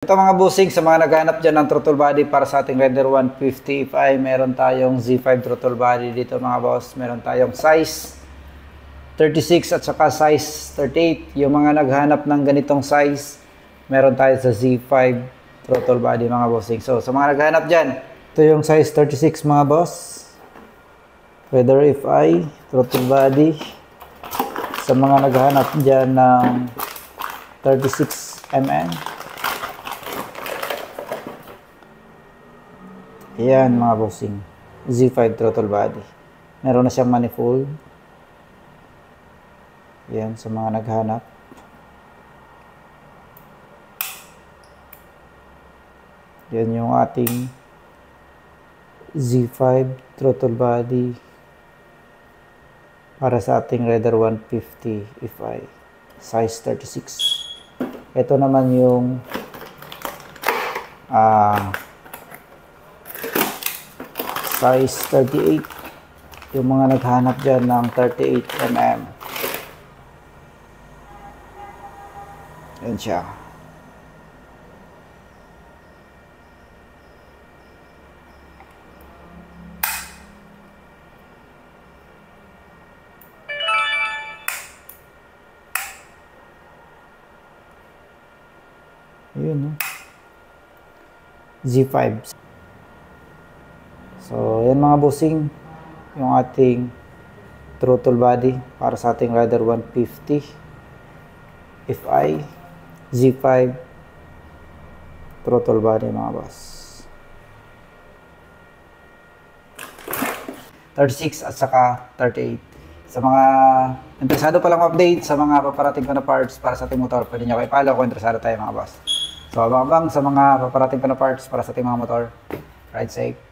Ito mga bossing, sa mga naghahanap dyan ng throttle body para sa ating Raider 150 Fi, meron tayong Z5 throttle body dito mga boss. Meron tayong size 36 at saka size 38. Yung mga naghahanap ng ganitong size, meron tayo sa Z5 throttle body mga bossing. So sa mga naghahanap dyan, ito yung size 36 mga boss. Raider Fi throttle body. Sa mga naghahanap dyan ng 36 mm. Ayan mga bossing, Z5 throttle body. Meron na siyang manifold. Ayan sa mga naghanap. Yan yung ating Z5 throttle body para sa ating Raider 150 Fi size 36. Ito naman yung size 38. Yung mga naghanap dyan ng 38 mm. Yan siya. Ayun, no? Z5. So, yan mga bossing, yung ating throttle body para sa ating Raider 150 Fi Z5 throttle body mga boss. 36 at saka 38. Sa mga interesado pa lang update sa mga paparating ko na parts para sa ating motor, pwede nyo kayo follow kung interesado tayo mga boss. So, abang-abang sa mga paparating ko na parts para sa ating mga motor. Ride safe.